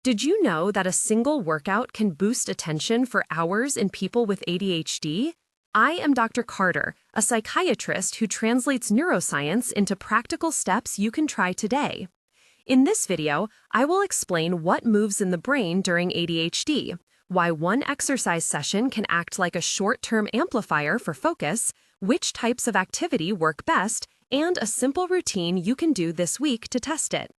Did you know that a single workout can boost attention for hours in people with ADHD? I am Dr. Carter, a psychiatrist who translates neuroscience into practical steps you can try today. In this video, I will explain what moves in the brain during ADHD, why one exercise session can act like a short-term amplifier for focus, which types of activity work best, and a simple routine you can do this week to test it.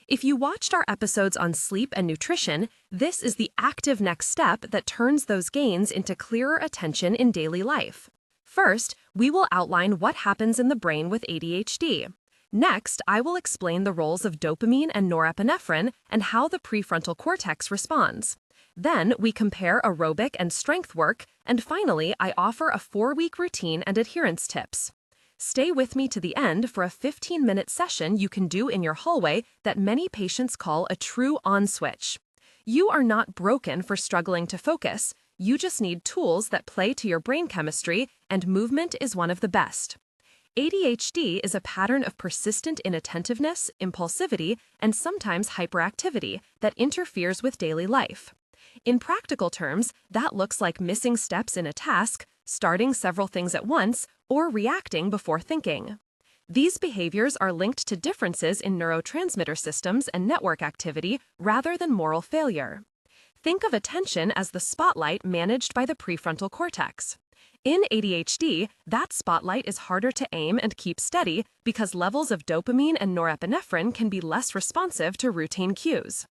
If you watched our episodes on sleep and nutrition, this is the active next step that turns those gains into clearer attention in daily life. First, we will outline what happens in the brain with ADHD. Next, I will explain the roles of dopamine and norepinephrine and how the prefrontal cortex responds. Then, we compare aerobic and strength work, and finally, I offer a 4-week routine and adherence tips. Stay with me to the end for a 15-minute session you can do in your hallway that many patients call a true on switch. You are not broken for struggling to focus. You just need tools that play to your brain chemistry, and movement is one of the best. ADHD is a pattern of persistent inattentiveness, impulsivity, and sometimes hyperactivity that interferes with daily life. In practical terms, that looks like missing steps in a task, starting several things at once, or reacting before thinking. These behaviors are linked to differences in neurotransmitter systems and network activity rather than moral failure. Think of attention as the spotlight managed by the prefrontal cortex. In ADHD, that spotlight is harder to aim and keep steady because levels of dopamine and norepinephrine can be less responsive to routine cues.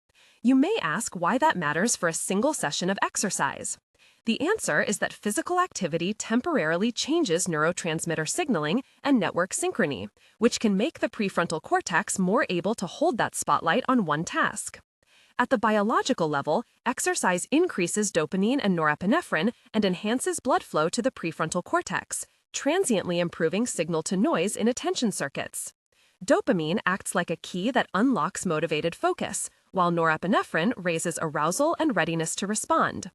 You may ask why that matters for a single session of exercise. The answer is that physical activity temporarily changes neurotransmitter signaling and network synchrony, which can make the prefrontal cortex more able to hold that spotlight on one task. At the biological level, exercise increases dopamine and norepinephrine and enhances blood flow to the prefrontal cortex, transiently improving signal-to-noise in attention circuits. Dopamine acts like a key that unlocks motivated focus, while norepinephrine raises arousal and readiness to respond.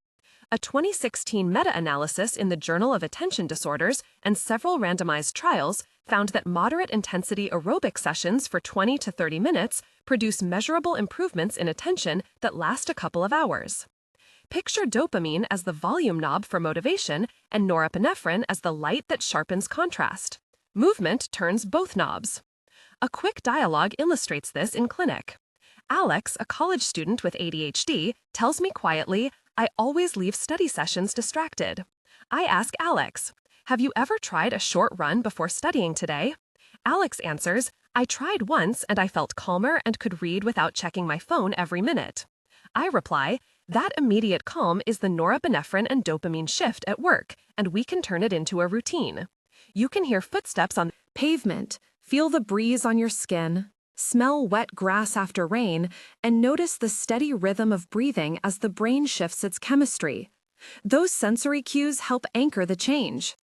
A 2016 meta-analysis in the Journal of Attention Disorders and several randomized trials found that moderate-intensity aerobic sessions for 20 to 30 minutes produce measurable improvements in attention that last a couple of hours. Picture dopamine as the volume knob for motivation and norepinephrine as the light that sharpens contrast. Movement turns both knobs. A quick dialogue illustrates this in clinic. Alex, a college student with ADHD, tells me quietly, "I always leave study sessions distracted." I ask Alex, "Have you ever tried a short run before studying today?" Alex answers, "I tried once and I felt calmer and could read without checking my phone every minute." I reply, "That immediate calm is the norepinephrine and dopamine shift at work, and we can turn it into a routine." You can hear footsteps on pavement, feel the breeze on your skin, smell wet grass after rain, and notice the steady rhythm of breathing as the brain shifts its chemistry. Those sensory cues help anchor the change.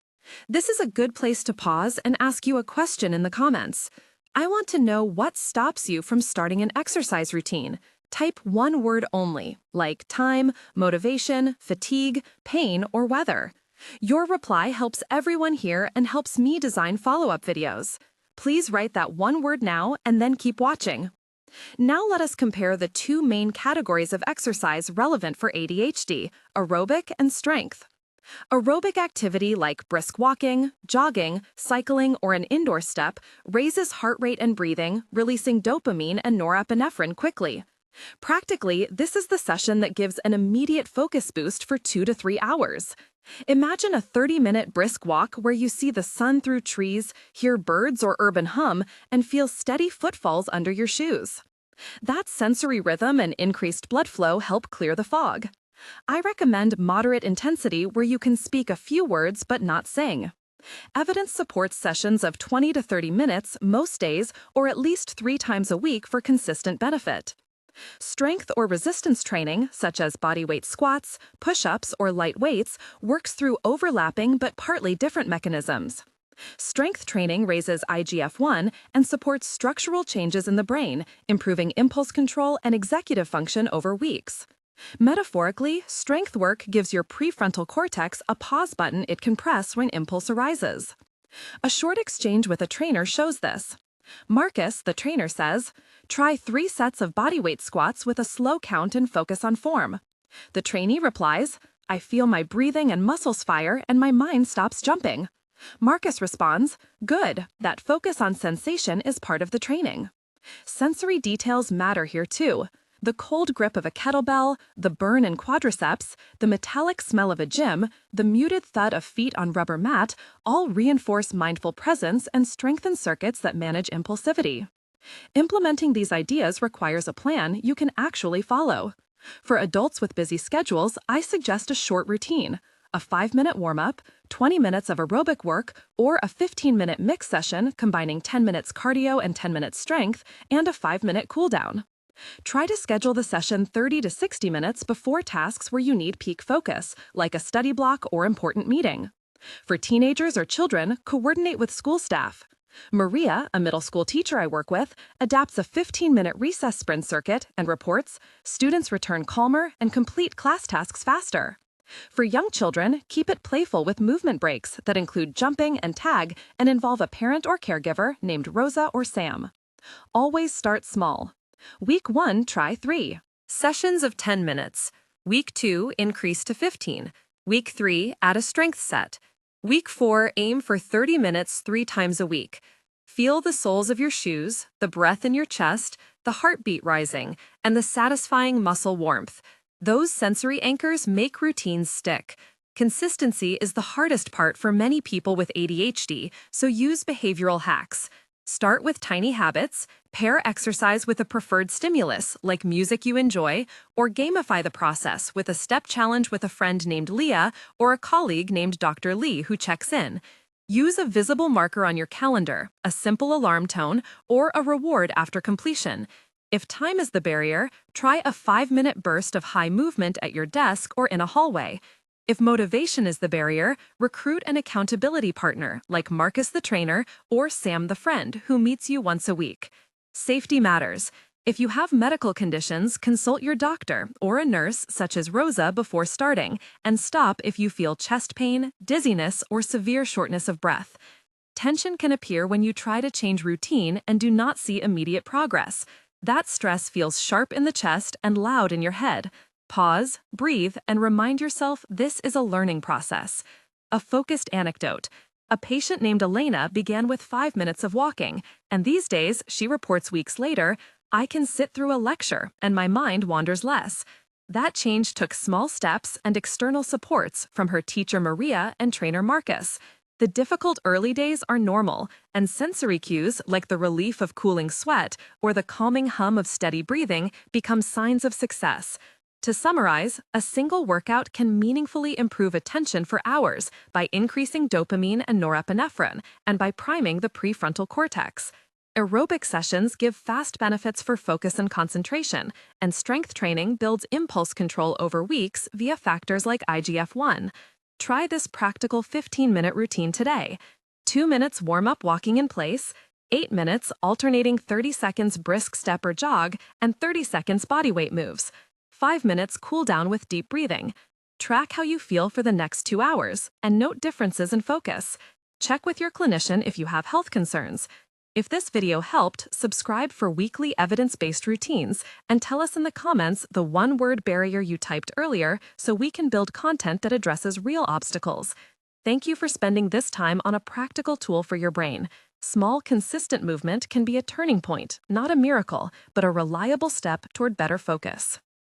This is a good place to pause and ask you a question in the comments. I want to know what stops you from starting an exercise routine. Type one word only, like time, motivation, fatigue, pain, or weather. Your reply helps everyone here and helps me design follow-up videos. Please write that one word now and then keep watching. Now let us compare the two main categories of exercise relevant for ADHD, aerobic and strength. Aerobic activity like brisk walking, jogging, cycling, or an indoor step raises heart rate and breathing, releasing dopamine and norepinephrine quickly. Practically, this is the session that gives an immediate focus boost for 2 to 3 hours. Imagine a 30-minute brisk walk where you see the sun through trees, hear birds or urban hum, and feel steady footfalls under your shoes. That sensory rhythm and increased blood flow help clear the fog. I recommend moderate intensity where you can speak a few words but not sing. Evidence supports sessions of 20 to 30 minutes most days or at least 3 times a week for consistent benefit. Strength or resistance training, such as bodyweight squats, push-ups, or light weights, works through overlapping but partly different mechanisms. Strength training raises IGF-1 and supports structural changes in the brain, improving impulse control and executive function over weeks. Metaphorically, strength work gives your prefrontal cortex a pause button it can press when impulse arises. A short exchange with a trainer shows this. Marcus, the trainer, says, try 3 sets of bodyweight squats with a slow count and focus on form. The trainee replies, I feel my breathing and muscles fire and my mind stops jumping. Marcus responds, good, that focus on sensation is part of the training. Sensory details matter here too. The cold grip of a kettlebell, the burn in quadriceps, the metallic smell of a gym, the muted thud of feet on rubber mat all reinforce mindful presence and strengthen circuits that manage impulsivity. Implementing these ideas requires a plan you can actually follow. For adults with busy schedules, I suggest a short routine, a 5-minute warm-up, 20 minutes of aerobic work, or a 15-minute mix session combining 10 minutes cardio and 10 minutes strength, and a 5-minute cool-down. Try to schedule the session 30 to 60 minutes before tasks where you need peak focus, like a study block or important meeting. For teenagers or children, coordinate with school staff. Maria, a middle school teacher I work with, adapts a 15-minute recess sprint circuit and reports, students return calmer and complete class tasks faster. For young children, keep it playful with movement breaks that include jumping and tag and involve a parent or caregiver named Rosa or Sam. Always start small. Week 1, try 3 sessions of 10 minutes. Week 2, increase to 15. Week 3, add a strength set. Week 4, aim for 30 minutes 3 times a week. Feel the soles of your shoes, the breath in your chest, the heartbeat rising, and the satisfying muscle warmth. Those sensory anchors make routines stick. Consistency is the hardest part for many people with ADHD, so use behavioral hacks. Start with tiny habits, pair exercise with a preferred stimulus, like music you enjoy, or gamify the process with a step challenge with a friend named Leah or a colleague named Dr. Lee who checks in. Use a visible marker on your calendar, a simple alarm tone, or a reward after completion. If time is the barrier, try a 5-minute burst of high movement at your desk or in a hallway. If motivation is the barrier, recruit an accountability partner like Marcus the trainer or Sam the friend who meets you once a week. Safety matters. If you have medical conditions, consult your doctor or a nurse such as Rosa before starting, and stop if you feel chest pain, dizziness, or severe shortness of breath. Tension can appear when you try to change routine and do not see immediate progress. That stress feels sharp in the chest and loud in your head. Pause, breathe, and remind yourself this is a learning process. A focused anecdote. A patient named Elena began with 5 minutes of walking, and these days, she reports weeks later, I can sit through a lecture and my mind wanders less. That change took small steps and external supports from her teacher Maria and trainer Marcus. The difficult early days are normal, and sensory cues like the relief of cooling sweat or the calming hum of steady breathing become signs of success. To summarize, a single workout can meaningfully improve attention for hours by increasing dopamine and norepinephrine and by priming the prefrontal cortex. Aerobic sessions give fast benefits for focus and concentration, and strength training builds impulse control over weeks via factors like IGF-1. Try this practical 15-minute routine today. 2 minutes warm-up walking in place, 8 minutes alternating 30 seconds brisk step or jog, and 30 seconds bodyweight moves. 5 minutes cool down with deep breathing. Track how you feel for the next 2 hours and note differences in focus. Check with your clinician if you have health concerns. If this video helped, subscribe for weekly evidence-based routines and tell us in the comments the one-word barrier you typed earlier so we can build content that addresses real obstacles. Thank you for spending this time on a practical tool for your brain. Small, consistent movement can be a turning point, not a miracle, but a reliable step toward better focus.